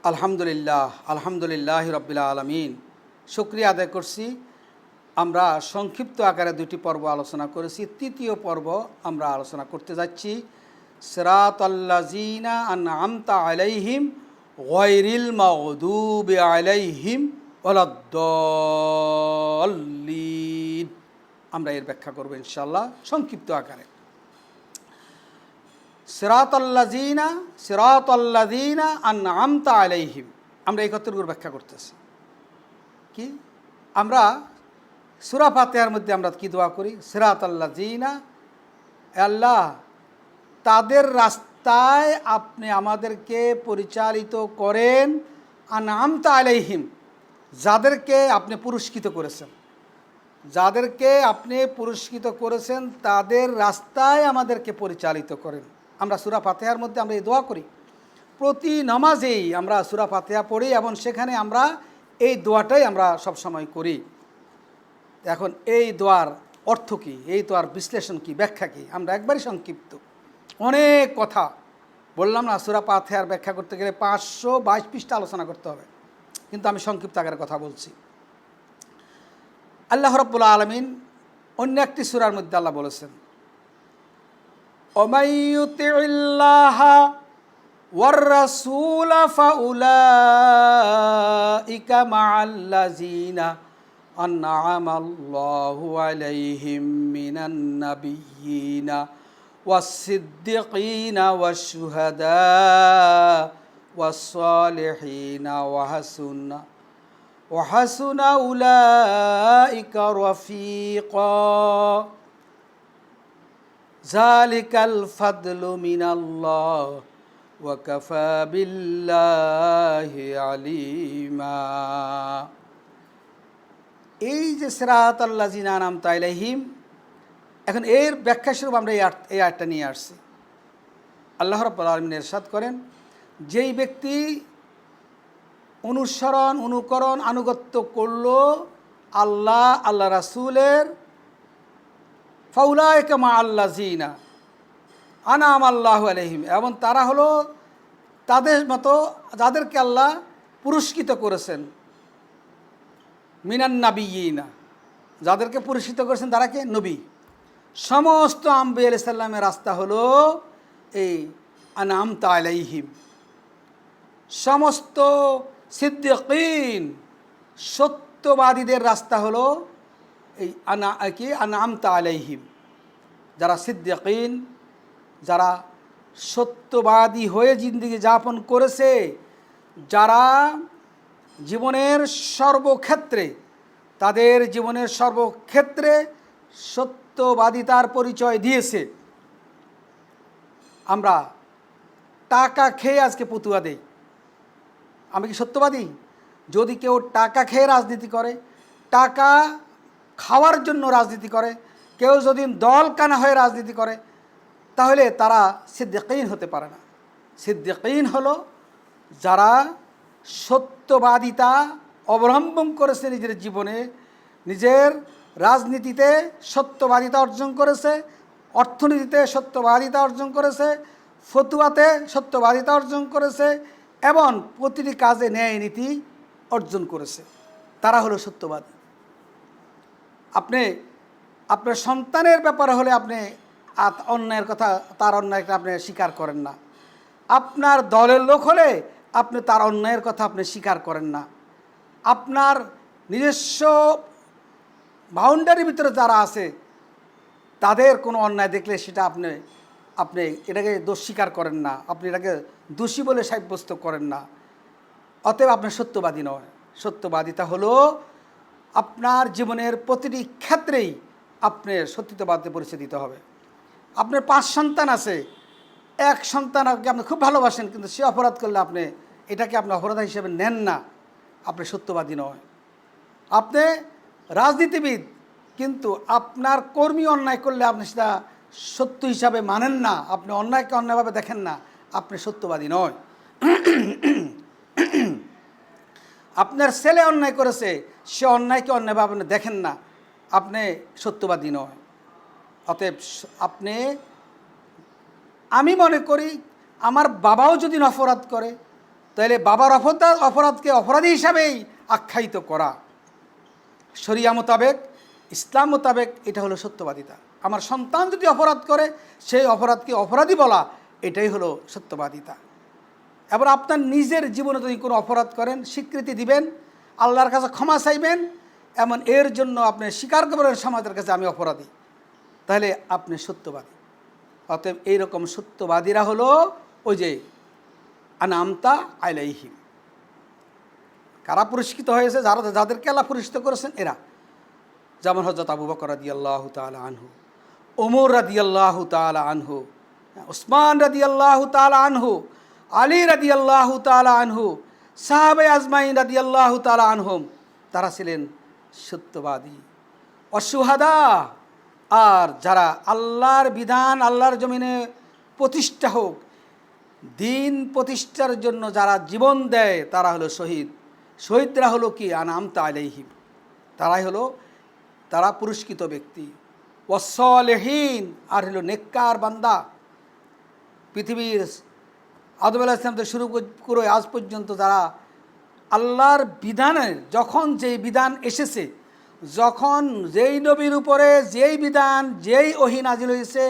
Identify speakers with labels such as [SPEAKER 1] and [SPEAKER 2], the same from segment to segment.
[SPEAKER 1] আলহামদুলিল্লাহ আলহামদুলিল্লাহ রব্বিল আলামিন। শুকরিয়া আদায় করছি। আমরা সংক্ষিপ্ত আকারে দুটি পর্ব আলোচনা করেছি। তৃতীয় পর্ব আমরা আলোচনা করতে যাচ্ছি সিরাতাল্লাযীনা আনআমতা আলাইহিম গায়রিল মাগদুবি আলাইহিম ওয়ালাদ-দাল্লিন। আমরা এর ব্যাখ্যা করব ইনশাআল্লাহ সংক্ষিপ্ত আকারে। সিরাতাল্লাযীনা আনআমতা আলাইহিম, আমরা এই কথাগুলোর ব্যাখ্যা করতেছি। কি আমরা সূরা ফাতিহার মধ্যে আমরা কি দোয়া করি? সিরাতাল্লাযীনা, আল্লাহ তাদের রাস্তায় আপনি আমাদেরকে পরিচালিত করেন, আনআমতা আলাইহিম যাদেরকে আপনি পুরস্কৃত করেছেন, যাদেরকে আপনি পুরস্কৃত করেছেন তাদের রাস্তায় আমাদেরকে পরিচালিত করেন। আমরা সূরা ফাতিহার মধ্যে আমরা এই দোয়া করি। প্রতি নামাজেই আমরা সূরা ফাতিহা পড়ি এবং সেখানে আমরা এই দোয়াটাই আমরা সব সময় করি। এখন এই দোয়ার অর্থ কী, এই দোয়ার বিশ্লেষণ কী, ব্যাখ্যা কী, আমরা একবারই সংক্ষিপ্ত। অনেক কথা বললাম না, সূরা ফাতিহার ব্যাখ্যা করতে গেলে 522 পৃষ্ঠা আলোচনা করতে হবে, কিন্তু আমি সংক্ষিপ্ত আকারে কথা বলছি। আল্লাহ রাব্বুল আলামিন অন্য একটি সূরার মধ্যে আল্লাহ বলেছেন, ওমাই ইউতিইল্লাহা ওয়ার রাসূলা ফাউলাইকা মাআল্লাযীনা আনআমাল্লাহু আলাইহিম মিনান নাবিয়্যিনা ওয়াস-সিদ্দীকিনা ওয়াশ-শুহাদা ওয়াস-সালিহিনা ওয়াহাসুনা উলাইকা রফিকা যালিকাল ফাদলু মিনাল্লাহ ওয়া কাফা বিল্লাহি আলিমা। এই যে সিরাতাল্লাযীনা আনআমতা আলাইহিম, এখন এর ব্যাখ্যা স্বরূপ আমরা এই আয়াতটা নিয়ে আসছি। আল্লাহ রাব্বুল আলামিন ইরশাদ করেন, যেই ব্যক্তি অনুসরণ, অনুকরণ, আনুগত্য করল আল্লাহ রাসূলের, ফাউলাইকা মাআল্লাযীনা আনআমাল্লাহু আলাইহিম, এবং তারা হলো তাদের মতো যাদেরকে আল্লাহ পুরস্কৃত করেছেন, মিনান নাবিয়্যিনা, যাদেরকে পুরস্কৃত করেছেন তারা কে? নবী। সমস্ত আম্বিয়া আলাইহিস সালামের রাস্তা হলো এই আনআমতা আলাইহিম। সমস্ত সিদ্দীকিন, সত্যবাদীদের রাস্তা হলো এই আনআমতা আলাইহিম। যারা সিদ্দীকিন, যারা সত্যবাদী হয়ে জিন্দেগি যাপন করেছে, যারা জীবনের সর্বক্ষেত্রে, তাদের জীবনের সর্বক্ষেত্রে সত্যবাদিতার পরিচয় দিয়েছে। আমরা টাকা খেয়ে আজকে পতুয়া দেই, আমি কি সত্যবাদী? যদি কেউ টাকা খেয়ে রাজনীতি করে, টাকা খাওয়ার জন্য রাজনীতি করে, কেউ যদি দল কানা হয়ে রাজনীতি করে, তাহলে তারা সিদ্দীকিন হতে পারে না। সিদ্দীকিন হলো যারা সত্যবাদিতা অবলম্বন করেছে নিজের জীবনে, নিজের রাজনীতিতে সত্যবাদিতা অর্জন করেছে, অর্থনীতিতে সত্যবাদিতা অর্জন করেছে, ফতুয়াতে সত্যবাদিতা অর্জন করেছে, এবং প্রতিটি কাজে ন্যায় নীতি অর্জন করেছে। তারা হলো সত্যবাদী। আপনি আপনার সন্তানের ব্যাপারে হলে আপনি অন্যায়ের কথা, তার অন্যায়টা আপনি স্বীকার করেন না। আপনার দলের লোক হলে আপনি তার অন্যায়ের কথা আপনি স্বীকার করেন না। আপনার নিজস্ব বাউন্ডারির ভিতরে যারা আছে তাদের কোনো অন্যায় দেখলে সেটা আপনি এটাকে দোষ স্বীকার করেন না, আপনি এটাকে দোষী বলে সাব্যস্ত করেন না। অতএব আপনি সত্যবাদী নয়। সত্যবাদিতা হলো আপনার জীবনের প্রতিটি ক্ষেত্রেই আপনি সত্যবাদে পরিচয় দিতে হবে। আপনার 5 সন্তান আছে, এক সন্তানকে আপনি খুব ভালোবাসেন, কিন্তু সে অপরাধ করলে আপনি এটাকে আপনি অপরাধ হিসেবে নেন না, আপনি সত্যবাদী নয়। আপনি রাজনীতিবিদ, কিন্তু আপনার কর্মী অন্যায় করলে আপনি সেটা সত্য হিসাবে মানেন না, আপনি অন্যায়কে অন্যায়ভাবে দেখেন না, আপনি সত্যবাদী নয়। আপনার ছেলে অন্যায় করেছে, সে অন্যায়কে অন্যায়ভাবে আপনি দেখেন না, আপনি সত্যবাদী নয়। অতএব আমি মনে করি আমার বাবাও যদি অপরাধ করে, তাহলে বাবার অপরাধকে অপরাধী হিসাবেই আখ্যায়িত করা, শরিয়া মোতাবেক, ইসলাম মোতাবেক, এটা হলো সত্যবাদিতা। আমার সন্তান যদি অপরাধ করে সেই অপরাধকে অপরাধী বলা, এটাই হলো সত্যবাদিতা। এবার আপনার নিজের জীবনে যদি কোনো অপরাধ করেন, স্বীকৃতি দিবেন, আল্লাহর কাছে ক্ষমা চাইবেন, এমন এর জন্য আপনি স্বীকার করবেন সমাজের কাছে আমি অপরাধী, তাহলে আপনি সত্যবাদী। অতএব এইরকম সত্যবাদীরা হলো ওই যে আনামতা আলাইহিম। কারা পুরস্কৃত হয়েছে? যাদেরকে আল্লাহ পুরস্কৃত করেছেন এরা, যেমন হযরত আবু বকর রাদিয়াল্লাহু তাআলা আনহু, ওমর রাদিয়াল্লাহু তাআলা আনহু, উসমান রাদিয়াল্লাহু তাআলা আনহু, আলী রাদিয়াল্লাহু তাআলা আনহু, সাহাবে আজমাইন রাদিয়াল্লাহু তাআলা আনহুম। তারা ছিলেন সত্যবাদী। অশুহাদা, আর যারা আল্লাহর বিধান আল্লাহর জমিনে প্রতিষ্ঠা হোক, দিন প্রতিষ্ঠার জন্য যারা জীবন দেয় তারা হলো শহীদ। শহীদরা হলো কি? আনামতা আলাইহিম, তারা পুরস্কৃত ব্যক্তি। ওয়াসসালিহিন, আর হলো নেককার বান্দা। পৃথিবীর আদম আলাইহিস সালাম থেকে শুরু করে আজ পর্যন্ত যারা আল্লাহর বিধানের, যখন যেই বিধান এসেছে, যখন যেই নবীর উপরে যেই বিধান, যেই ওহী নাজিল হয়েছে,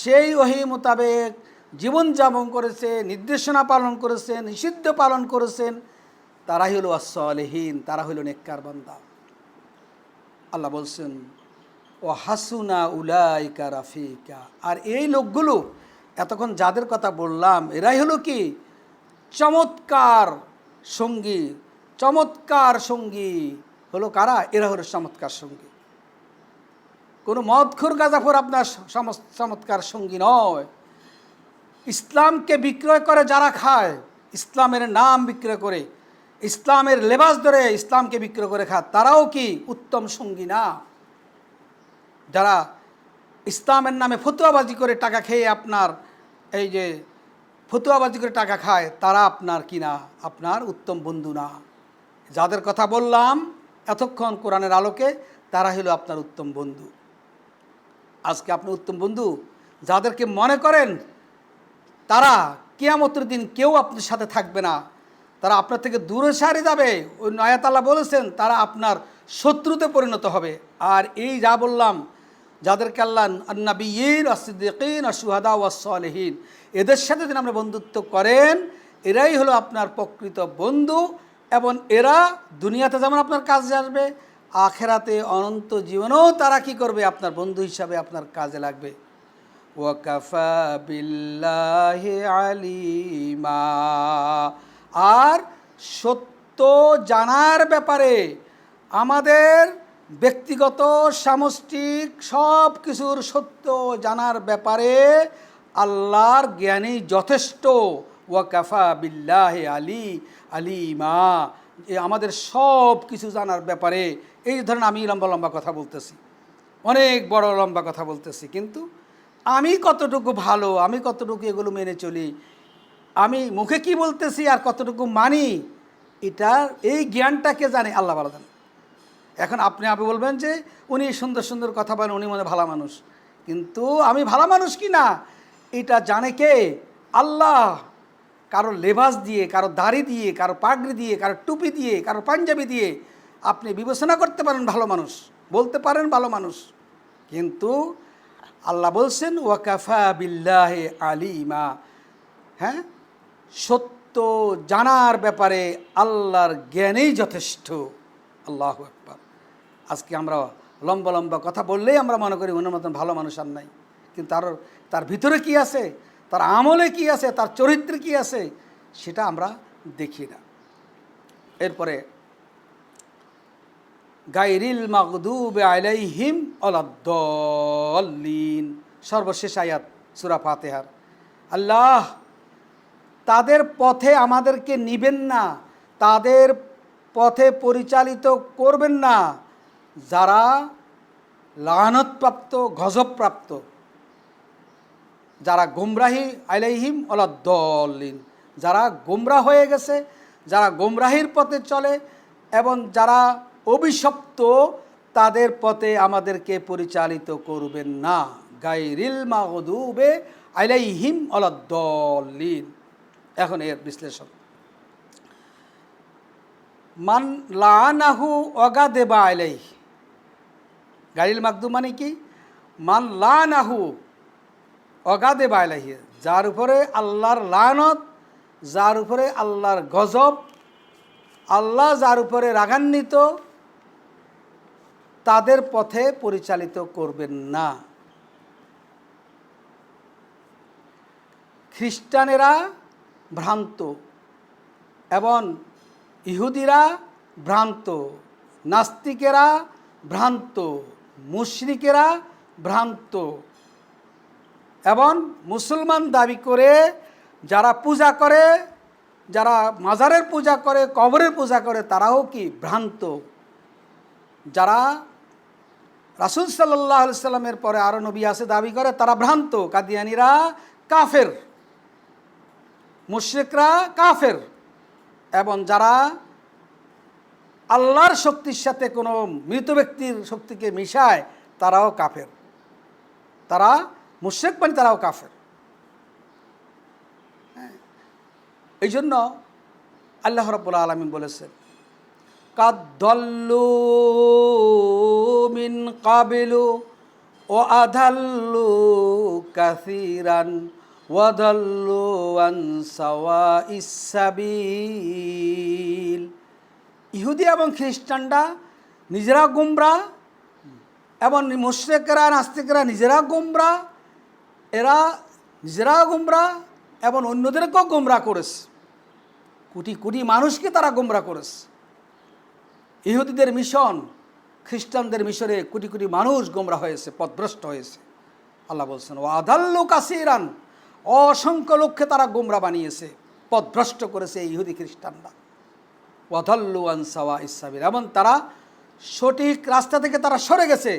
[SPEAKER 1] সেই ওহী মোতাবেক জীবনযাপন করেছে, নির্দেশনা পালন করেছেন, নিষিদ্ধ পালন করেছেন, তারাই হলো আস-সালিহিন, তারা হলো নেককার বান্দা। আল্লাহ বলছেন ও হাসুনা উলাইকা রাফিকা। আর এই লোকগুলো এতক্ষণ যাদের কথা বললাম, এরাই হলো কি? চমৎকার সঙ্গী। চমৎকার সঙ্গী হলো কারা? এরা হলো চমৎকার সঙ্গী। কোনো মদখোর গাঁজাখোর আপনার চমৎকার সঙ্গী নয়। ইসলামকে বিক্রয় করে যারা খায়, ইসলামের নাম বিক্রয় করে, ইসলামের লেবাস ধরে ইসলামকে বিক্রয় করে খায়, তারাও কি উত্তম সঙ্গী না। যারা ইসলামের নামে ফতুয়াবাজি করে টাকা খেয়ে আপনার এই যে ফতুয়াবাজি করে টাকা খায়, তারা আপনার কি না? আপনার উত্তম বন্ধু না। যাদের কথা বললাম এতক্ষণ কোরআনের আলোকে, তারা হলো আপনার উত্তম বন্ধু। আজকে আপনার উত্তম বন্ধু যাদেরকে মনে করেন, তারা কিয়ামতের দিন কেউ আপনার সাথে থাকবে না, তারা আপনার থেকে দূরে সারে যাবে। ওই আয়াত আল্লাহ বলেছেন তারা আপনার শত্রুতে পরিণত হবে। আর এই যা বললাম, যাদেরকে আল্লাহ আন-নাবিয়্যিন, আস-সিদ্দীকিন, আশ-শুহাদা ওয়াস-সালিহিন, এদের সাথে যদি আমরা বন্ধুত্ব করেন, এরাই হলো আপনার প্রকৃত বন্ধু। এবং এরা দুনিয়াতে যেমন আপনার কাজে আসবে, আখেরাতে অনন্ত জীবনেও তারা কি করবে? আপনার বন্ধু হিসাবে আপনার কাজে লাগবে। ওয়াকাফা বিল্লাহি আলিমা। আর সত্য জানার ব্যাপারে, আমাদের ব্যক্তিগত সামষ্টিক সব কিছুর সত্য জানার ব্যাপারে আল্লাহর জ্ঞানই যথেষ্ট। ওয়াকাফা বিল্লাহি আলিমা, আমাদের সব কিছু জানার ব্যাপারে। এই ধরনের আমি লম্বা লম্বা কথা বলতেছি, অনেক বড় লম্বা কথা বলতেছি, কিন্তু আমি কতটুকু ভালো, আমি কতটুকু এগুলো মেনে চলি, আমি মুখে কি বলতেছি আর কতটুকু মানি, এটার এই জ্ঞানটাকে জানে আল্লাহ ভালো জানে। এখন আপনি বলবেন যে উনি সুন্দর সুন্দর কথা বলেন, উনি মনে ভালো মানুষ, কিন্তু আমি ভালো মানুষ কি না এটা জানে কে? আল্লাহ। কারো লেবাস দিয়ে, কারো দাড়ি দিয়ে, কারো পাগড়ি দিয়ে, কারো টুপি দিয়ে, কারো পাঞ্জাবি দিয়ে আপনি বিবেচনা করতে পারেন ভালো মানুষ, বলতে পারেন ভালো মানুষ, কিন্তু আল্লাহ বলছেন ওয়াকাফা বিল্লাহি আলিমা। হ্যাঁ, সত্য জানার ব্যাপারে আল্লাহর জ্ঞানেই যথেষ্ট। আল্লাহু আকবার। আজকে আমরা লম্বা লম্বা কথা বললেই আমরা মনে করি ওনার মতন ভালো মানুষ আর নাই, কিন্তু তার ভিতরে কি আছে, তার আমলে কি আছে, তার চরিত্রে কি আছে, সেটা আমরা দেখি না। এরপরে গায়রিল মাগদুবি আলাইহিম ওয়ালাদ-দাল্লিন, সর্বশেষ আয়াত সূরা ফাতিহার। আল্লাহ তাদের পথে আমাদেরকে নিবেন না, তাদের পথে পরিচালিত করবেন না যারা লানত-প্রাপ্ত, গজবপ্রাপ্ত, যারা গোমরাহি আলাইহিম ওয়ালাদ-দাল্লিন, যারা গোমরাহ হয়ে গেছে, যারা গোমরাহির পথে চলে এবং যারা অভিশপ্ত, তাদের পথে আমাদেরকে পরিচালিত করবেন না। গায়রিল মাগদুবি আলাইহিম ওয়ালাদ-দাল্লিন। এখন এর বিশ্লেষণ, মান লানাহু ওয়াগাদেবা আলাইহি। গাইরিল মাগদুব মানে কি? মান লানাহু ওয়াগাদেবা আলাইহি, যার উপরে আল্লাহর লানত, যার উপরে আল্লাহর গজব, আল্লাহ যার উপরে রাগান্বিত, তাদের পথে পরিচালিত করবেন না। খ্রিস্টানেরা ভ্রান্ত এবং ইহুদিরা ভ্রান্ত, নাস্তিকেরা ভ্রান্ত, মুশরিকেরা ভ্রান্ত, এবং মুসলমান দাবি করে যারা পূজা করে, যারা মাজারের পূজা করে, কবরের পূজা করে, তারাও কি ভ্রান্ত। যারা রাসূল সাল্লাল্লাহু আলাইহি সাল্লামের পরে আরও নবী আছে দাবি করে, তারা ভ্রান্ত। কাদিয়ানীরা কাফের, মুশরিকরা কাফের, এবং যারা আল্লাহর শক্তির সাথে কোনো মৃত ব্যক্তির শক্তিকে মিশায় তারাও কাফের। তারা মুশরিক মানে তারাও কাফের। এই জন্য আল্লাহ রাব্বুল আলামিন বলেছেন, কাদ দাল্লু মিন কাবিলু ও আদাল্লু কাসীরান ওয়া দাল্লু আন সাওয়াইস সাবিল। ইহুদি এবং খ্রিস্টানরা নিজেরা গোমরা, এবং মুশরিকরা নাস্তিকরা নিজেরা গোমরা, এরা নিজেরা গোমরা এবং অন্যদেরকেও গোমরা করেছে। কোটি কোটি মানুষকে তারা গোমরা করেছে। ইহুদিদের মিশন, খ্রিস্টানদের মিশরে কোটি কোটি মানুষ গোমরা হয়েছে, পথভ্রষ্ট হয়েছে। আল্লাহ বলছেন, ও আদাল্লু কাসীরান, অসংখ্য লোককে তারা গোমরা বানিয়েছে, পথভ্রষ্ট করেছে ইহুদি খ্রিস্টানরা। ওয়াদাল্লু আন সাওয়াইস সাবিল, এবং তারা সঠিক রাস্তা থেকে তারা সরে গেছে,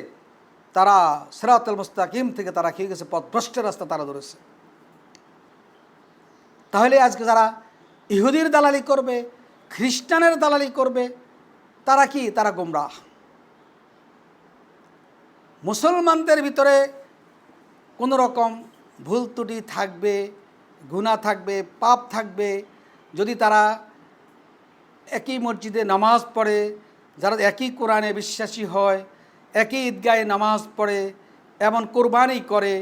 [SPEAKER 1] তারা সিরাতুল মুস্তাকিম থেকে তারা খেয়ে গেছে, পথভ্রষ্টের রাস্তা তারা ধরেছে। তাহলে আজকে যারা ইহুদির দালালি করবে, খ্রিস্টানের দালালি করবে, তারা কি? তারা গোমরাহ। মুসলমানদের ভিতরে কোনো রকম ভুল ত্রুটি থাকবে, গুনাহ থাকবে, পাপ থাকবে, যদি তারা একই মসজিদে নামাজ পড়ে, যারা একই কোরআনে বিশ্বাসী হয়, একই ঈদগাহে নামাজ পড়ে, এমন কোরবানি করে,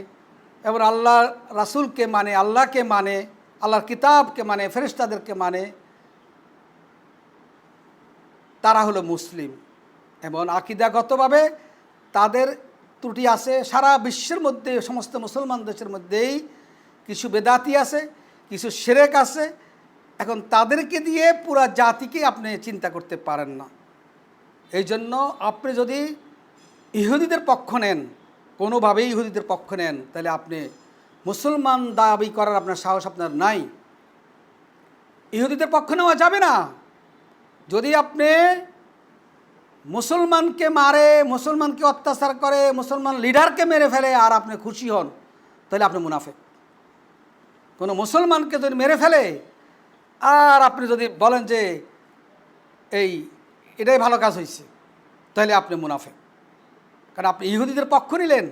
[SPEAKER 1] এবং আল্লাহ রাসূলকে মানে, আল্লাহকে মানে, আল্লাহর কিতাবকে মানে, ফেরেশতাদেরকে মানে, তারা হলো মুসলিম। এবং আকীদাগতভাবে তাদের ত্রুটি আছে। সারা বিশ্বের মধ্যে, সমস্ত মুসলমান দেশের মধ্যেই কিছু বেদাতি আছে, কিছু শিরক আছে। এখন তাদেরকে দিয়ে পুরা জাতিকে আপনি চিন্তা করতে পারেন না। এই জন্য আপনি যদি ইহুদিদের পক্ষ নেন, কোনোভাবেই ইহুদিদের পক্ষ নেন, তাহলে আপনি মুসলমান দাবি করার আপনার সাহস আপনার নাই। ইহুদিদের পক্ষ নেওয়া যাবে না। যদি আপনি মুসলমানকে মারে, মুসলমানকে অত্যাচার করে, মুসলমান লিডারকে মেরে ফেলে আর আপনি খুশি হন, তাহলে আপনি মুনাফিক। কোনো মুসলমানকে যদি মেরে ফেলে আর আপনি যদি বলেন যে এটাই ভালো কাজ হয়েছে, তাহলে আপনি মুনাফিক। কারণ আপনি ইহুদিদের পক্ষ নিলেন,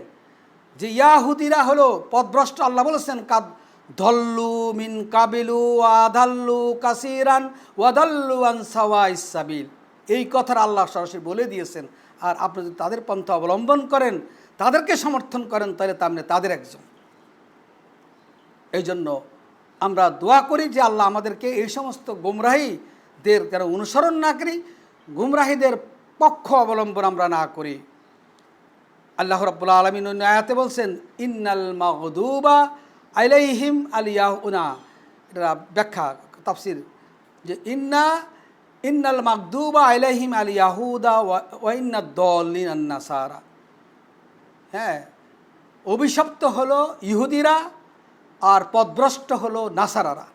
[SPEAKER 1] যে ইয়াহুদিরা হলো পথভ্রষ্ট। আল্লাহ বলেছেন, কাদ দল্লু মিন কাবিলু আদাল্লু কাসীরান ওয়াদাল্লু আন সাওয়াইস সাবিল। এই কথার আল্লাহ সরাসরি বলে দিয়েছেন। আর আপনি যদি তাদের পন্থা অবলম্বন করেন, তাদেরকে সমর্থন করেন, তাহলে আপনি তাদের একজন। এই জন্য আমরা দোয়া করি যে আল্লাহ আমাদেরকে এই সমস্ত গুমরাহীদের কেন অনুসরণ না করি, গুমরাহীদের পক্ষ অবলম্বন আমরা না করি। আল্লাহ রাব্বুল আলামিন অন্য আয়াতে বলছেন, ইন্নাল মাগদুবা আলাইহিম আলিয়াহুনা। এটা ব্যাখ্যা তাফসির, যে ইন্নাল মাগদুবা আলাইহিম আলিয়াহুদা ওয়া ইন্নাদ দাল্লিন আন নাসারা। হ্যাঁ, অভিশপ্ত হলো ইহুদিরা আর পথভ্রষ্ট হলো নাসারারা।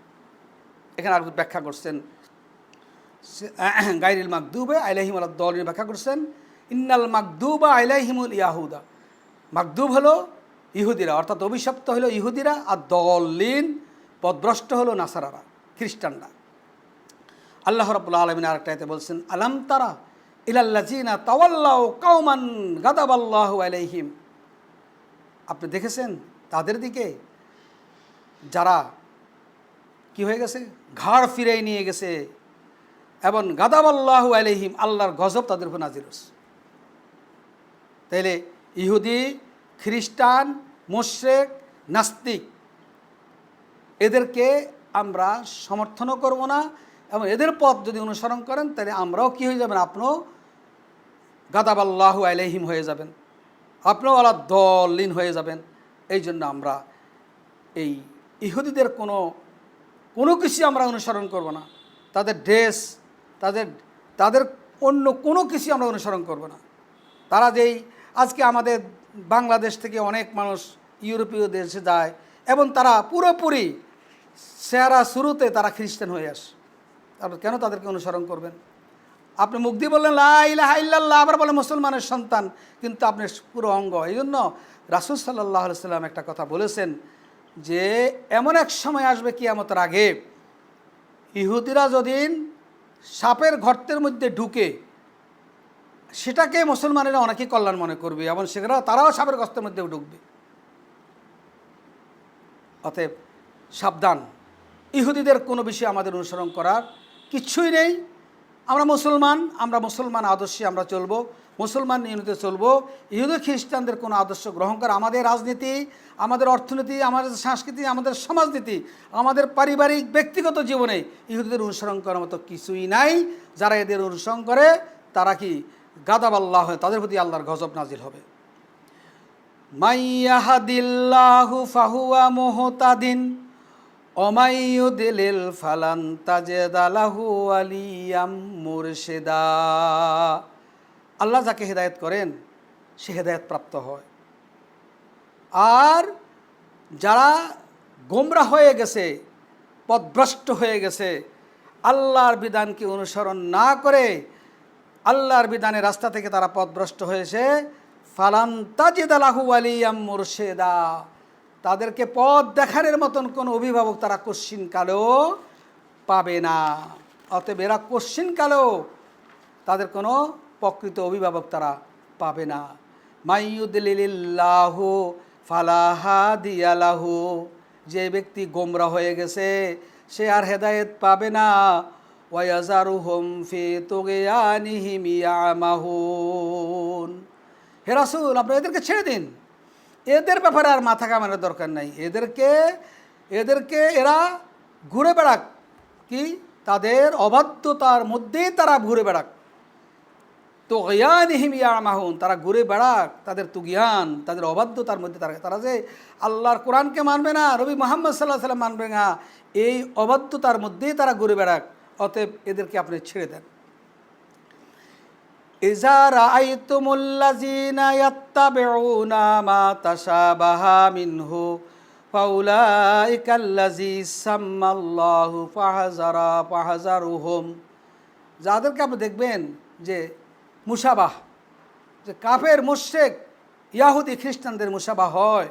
[SPEAKER 1] এখানে আর ব্যাখ্যা করছেন, গায়রিল মাগদুবে আলাইহিম আলাদ দাল্লিন ব্যাখ্যা করছেন, ইন্নাল মাগদুবা আলাইহিমুল ইয়াহুদা। মাগদুব হলো ইহুদিরা, অর্থাৎ অভিশপ্ত হলো ইহুদিরা, আর দাল্লিন পথভ্রষ্ট হলো নাসারারা, খ্রিস্টানরা। আল্লাহ রাব্বুল আলামিন আরেকটা আয়াতে বলছেন, আলাম তারা ইলাল্লাযিনা তাওয়াল্লাউ কওমান গাদাবাল্লাহু আলাইহিম। আপনি দেখেছেন তাদের দিকে যারা কি হয়ে গেছে? ঘাড় ফিরিয়ে নিয়ে গেছে, এবং গাদাবাল্লাহু আলাইহিম, আল্লাহর গজব তাদের উপর নাজিল হচ্ছে। তাইলে ইহুদি, খ্রিস্টান, মুশরিক, নাস্তিক এদেরকে আমরা সমর্থনও করব না, এবং এদের পথ যদি অনুসরণ করেন তাহলে আমরাও কী হয়ে যাবেন, আপনিও গাদাবাল্লাহু আলাইহিম হয়ে যাবেন, আপনিও আলা দলিন হয়ে যাবেন। এই জন্য আমরা এই ইহুদিদের কোনো কিছু আমরা অনুসরণ করব না, তাদের ড্রেস, তাদের অন্য কোনো কিছু আমরা অনুসরণ করব না। তারা যেই আজকে আমাদের বাংলাদেশ থেকে অনেক মানুষ ইউরোপীয় দেশে যায় এবং তারা পুরোপুরি চেহারা শুরুতে তারা খ্রিস্টান হয়ে আসে, তারপর কেন তাদেরকে অনুসরণ করবেন? আপনি মুখ দিয়ে বললেন লা ইলাহা ইল্লাল্লাহ, আবার বলে মুসলমানের সন্তান, কিন্তু আপনি পুরো অঙ্গ। এই জন্য রাসূল সাল্লাল্লাহু আলাইহি সাল্লাম একটা কথা বলেছেন যে এমন এক সময় আসবে কিয়ামতের আগে, ইহুদিরা যদিন সাপের গর্তের মধ্যে ঢুকে সেটাকে মুসলমানেরা অনেকেই কল্যাণ মনে করবে এবং তারাও সাপের গর্তের মধ্যে ঢুকবে। অতএব সাবধান, ইহুদিদের কোনো বিষয়ে আমাদের অনুসরণ করার কিচ্ছুই নেই। আমরা মুসলমান আদর্শে আমরা চলবো, মুসলমান নিয়মিত চলবো। ইহুদি খ্রিস্টানদের কোনো আদর্শ গ্রহণ করা আমাদের রাজনীতি, আমাদের অর্থনীতি, আমাদের সংস্কৃতি, আমাদের সমাজনীতি, আমাদের পারিবারিক ব্যক্তিগত জীবনে ইহুদিদের অনুসরণ করার মতো কিছুই নাই। যারা এদের অনুসরণ করে তারা কি গাদাবাল্লাহ হয়, তাদের প্রতি আল্লাহর গজব নাজিল হবে। মাইয়াহাদিল্লাহু ফাহুয়া মুহতাদিন অমাইয়ুদিলিল ফালান তাজিদালাহু ওয়ালিয়াম মুরশিদা। আল্লাহ যাকে হেদায়েত করেন সে হেদায়েত প্রাপ্ত হয়, আর যারা গোমরাহ হয়ে গেছে, পথভ্রষ্ট হয়ে গেছে, আল্লাহর বিধানকে অনুসরণ না করে আল্লাহর বিধানের রাস্তা থেকে তারা পথভ্রষ্ট হয়েছে, ফালান তাজিদালাহু ওয়ালিয়াম মুরশিদা, তাদেরকে পথ দেখানোর মতন কোনো অভিভাবক তারা কোশ্চিনকালেও পাবে না। অতএব এরা কোশ্চিনকালেও তাদের কোনো প্রকৃত অভিভাবক তারা পাবে না। মাইয়ুদলিলিল্লাহু ফালা হাদিয়া লাহু, যে ব্যক্তি গোমরা হয়ে গেছে সে আর হেদায়েত পাবে না। ওয়ায়াজারুহুম ফি তুগয়ানিহিম ইয়ামাহুন। হে রাসূল, আপনি এদেরকে ছেড়ে দিন, এদের ব্যাপারে আর মাথা কামানোর দরকার নাই। এদেরকে এরা ঘুরে বেড়াক, কি তাদের অবাধ্যতার মধ্যেই তারা ঘুরে বেড়াক। তুগয়ানিহিম ইয়ামাহুন, তারা ঘুরে বেড়াক তাদের তুগয়ান, তাদের অবাধ্যতার মধ্যে তারা যে আল্লাহর কোরআনকে মানবে না, নবী মুহাম্মদ সাল্লাল্লাহু আলাইহি ওয়াসাল্লাম মানবে না, এই অবাধ্যতার মধ্যেই তারা ঘুরে বেড়াক। অতএব এদেরকে আপনি ছেড়ে দেন। ইজা রাআইতুমুল্লাযীনা ইয়াত্তাবিউনা মা তাশাবাহা মিনহু ফাউলাইকাল্লাযী সাম্মাল্লাহু ফাহযারুহুম। যাদেরকে আপনি দেখবেন যে মুশাবাহ, যে কাফের মুশরিক ইয়াহুদি খ্রিস্টানদের মুশাবাহ হয়,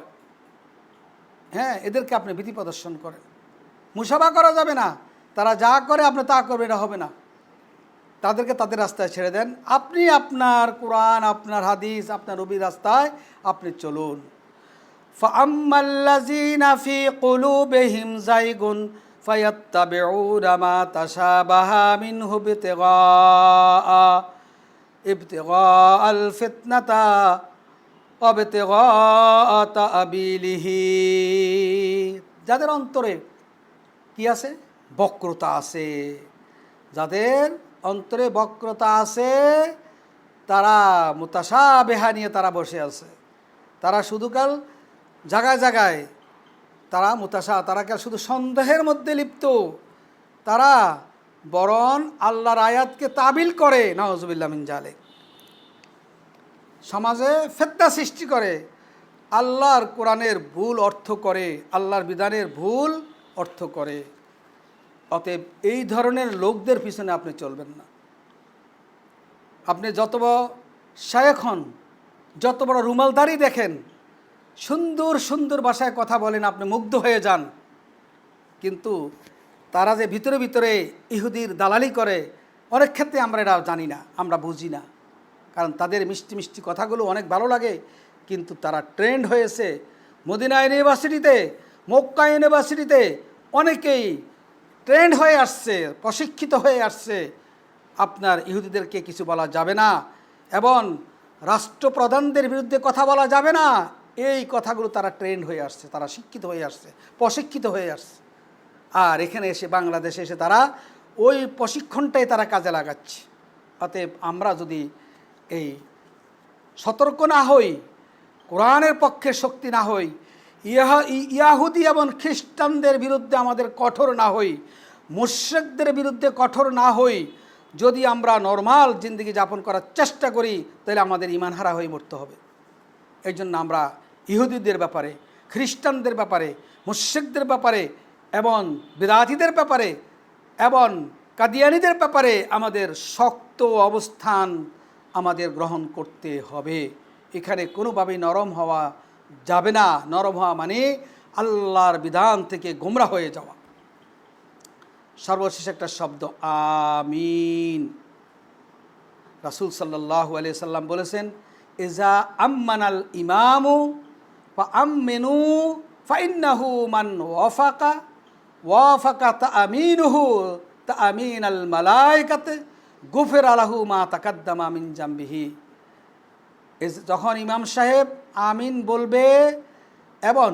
[SPEAKER 1] হ্যাঁ, এদেরকে আপনি ভীতি প্রদর্শন করেন। মুশাবাহ করা যাবে না, তারা যা করে আপনি তা করবেন, এটা হবে না। তাদেরকে তাদের রাস্তায় ছেড়ে দেন, আপনি আপনার কোরআন, আপনার হাদিস, আপনার নবীর রাস্তায় আপনি চলুন। ফাআম্মাল্লাযীনা ফী কুলুবিহিম যায়গুন ফায়াত্তাবিউনা মা তাশাবাহা মিনহু ইবতিগাআল ফিতনাতা ওয়া ইবতিগাআ তা'বীলিহি। যাদের অন্তরে কি আছে? বক্রতা আছে। যাদের অন্তরে বক্রতা আছে তারা মুতাশাবিহা নিয়ে তারা বসে আছে। তারা শুধুকাল জায়গায় জায়গায় তারা তারা শুধু সন্দেহের মধ্যে লিপ্ত। তারা বরং আল্লাহর আয়াতকে তাবিল করে, নাউজুবিল্লাহ মিন যালিক, সমাজে ফিতনা সৃষ্টি করে, আল্লাহর কোরআনের ভুল অর্থ করে, আল্লাহর বিধানের ভুল অর্থ করে। অতএব এই ধরনের লোকদের পিছনে আপনি চলবেন না। আপনি যত বড় শায়েখ হন, যত বড় রুমালদারি দেখেন, সুন্দর সুন্দর ভাষায় কথা বলেন, আপনি মুগ্ধ হয়ে যান, কিন্তু তারা যে ভিতরে ভিতরে ইহুদির দালালি করে, অনেক ক্ষেত্রে আমরা এটা জানি না, আমরা বুঝি না। কারণ তাদের মিষ্টি মিষ্টি কথাগুলো অনেক ভালো লাগে, কিন্তু তারা ট্রেন্ড হয়েছে মদিনা ইউনিভার্সিটিতে, মক্কা ইউনিভার্সিটিতে অনেকেই ট্রেন্ড হয়ে আসছে, প্রশিক্ষিত হয়ে আসছে আপনার ইহুদিদেরকে কিছু বলা যাবে না এবং রাষ্ট্রপ্রধানদের বিরুদ্ধে কথা বলা যাবে না। এই কথাগুলো তারা ট্রেন্ড হয়ে আসছে, তারা শিক্ষিত হয়ে আসছে, প্রশিক্ষিত হয়ে আসছে। আর এখানে এসে বাংলাদেশে এসে তারা ওই প্রশিক্ষণটাই তারা কাজে লাগাচ্ছে। অতএব আমরা যদি এই সতর্ক না হই, কোরআনের পক্ষে শক্তি না হই, ইয়াহুদি এবং খ্রিস্টানদের বিরুদ্ধে আমাদের কঠোর না হই, মুশরিকদের বিরুদ্ধে কঠোর না হই, যদি আমরা নরমাল জিন্দেগি যাপন করার চেষ্টা করি, তাহলে আমাদের ঈমান হারা হয়ে মরতে হবে। এই জন্য আমরা ইহুদিদের ব্যাপারে, খ্রিস্টানদের ব্যাপারে, মুশরিকদের ব্যাপারে এবং বিদআতীদের ব্যাপারে এবং কাদিয়ানীদের ব্যাপারে আমাদের শক্ত অবস্থান আমাদের গ্রহণ করতে হবে। এখানে কোনোভাবেই নরম হওয়া যাবে না। নরম হওয়া মানে আল্লাহর বিধান থেকে গোমরা হয়ে যাওয়া। সর্বশেষ একটা শব্দ আমিন। রাসূল সাল্লাল্লাহু আলাইহি সাল্লাম বলেছেন, ইজা আম্মানাল ইমামু ফা আমিনু ফাইন্নাহু মান ওয়াফাকা তাআমিনুহু তাআমিনাল মালায়েকাতে গুফিরা লাহু মা তাকাদ্দামা মিন জামবিহি। যখন ইমাম সাহেব আমিন বলবে এবং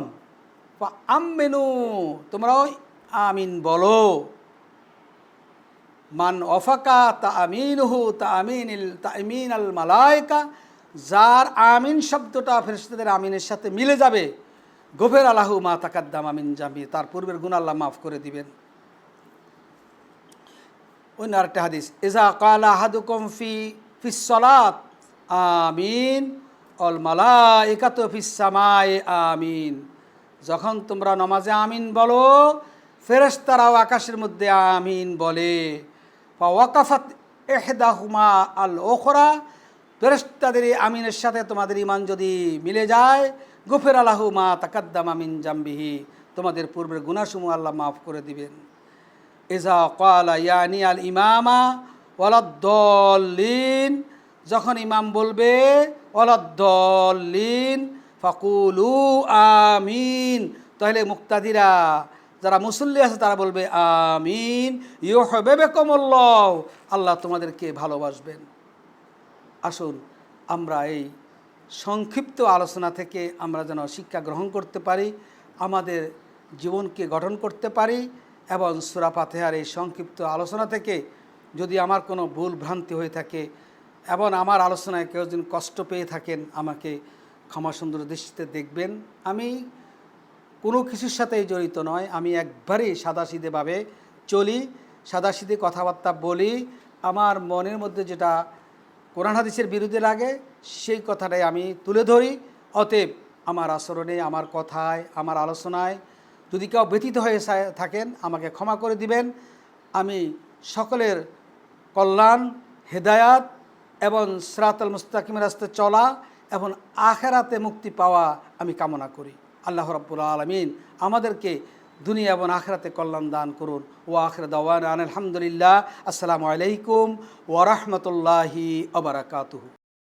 [SPEAKER 1] আমিনু তোমরাও আমিন বলো, মান ওয়াফাকা তাআমিনুহু তাআমিনাল মালায়েকা, যার আমিন শব্দটা ফেরেশতাদের আমিনের সাথে মিলে যাবে, গুফিরা লাহু মা তাকাদ্দামা মিন জামবিহি, তার পূর্বের গুনাহ আল্লাহ মাফ করে দিবেন। অন্য আরেকটা হাদিস, ইজা ক্বালা আহাদুকুম ফিস সালাত আমিন অল মালাইকাতু ফিস সামাই আমিন। যখন তোমরা নামাজে আমিন বলো, ফেরেশতারাও আকাশের মধ্যে আমিন বলে। ফা ওয়াকাফাত ইহদাহুমা আল উখরা, ফেরেশতাদের আমিনের সাথে তোমাদের ঈমান যদি মিলে যায়, গুফিরা লাহু মা তাকাদ্দামা মিন জামবিহি, তোমাদের পূর্বের গুনাহসমূহ আল্লাহ মাফ করে দিবেন। ইজা ক্বালা ইয়ানি আল ইমামা ওয়ালাদ-দাল্লিন, যখন ইমাম বলবে ওয়ালাদ-দাল্লিন ফাকুলু আমিন, তাহলে মুক্তাদিরা যারা মুসল্লি আছে তারা বলবে আমিন। ইউহিব্বুকুমুল্লাহ, আল্লাহ তোমাদেরকে ভালোবাসবেন। আসুন আমরা এই সংক্ষিপ্ত আলোচনা থেকে আমরা যেন শিক্ষা গ্রহণ করতে পারি, আমাদের জীবনকে গঠন করতে পারি এবং সূরা ফাতিহার এই সংক্ষিপ্ত আলোচনা থেকে যদি আমার কোনো ভুল ভ্রান্তি হয়ে থাকে এবং আমার আলোচনায় কেউ যদি কষ্ট পেয়ে থাকেন, আমাকে ক্ষমা সুন্দর দৃষ্টিতে দেখবেন। আমি কোনো কিছুর সাথেই জড়িত নয়, আমি একবারেই সাদাসিধেভাবে চলি, সাদাসিধে কথাবার্তা বলি। আমার মনের মধ্যে যেটা কোরআন হাদিসের বিরুদ্ধে লাগে সেই কথাটাই আমি তুলে ধরি। অতএব আমার আচরণে, আমার কথায়, আমার আলোচনায় যদি কেউ ব্যথিত হয়ে থাকেন আমাকে ক্ষমা করে দিবেন। আমি সকলের কল্যাণ, হেদায়াত এবং সিরাতাল মুস্তাকিমের রাস্তায় চলা এবং আখিরাতে মুক্তি পাওয়া আমি কামনা করি। আল্লাহ রাব্বুল আলামিন আমাদেরকে দুনিয়া এবং আখিরাতে কল্যাণ দান করুন। ওয়া আখির দাওয়ানা আলহামদুলিল্লাহ। আসসালামু আলাইকুম ওয়া রাহমাতুল্লাহি ওয়া বারাকাতুহু।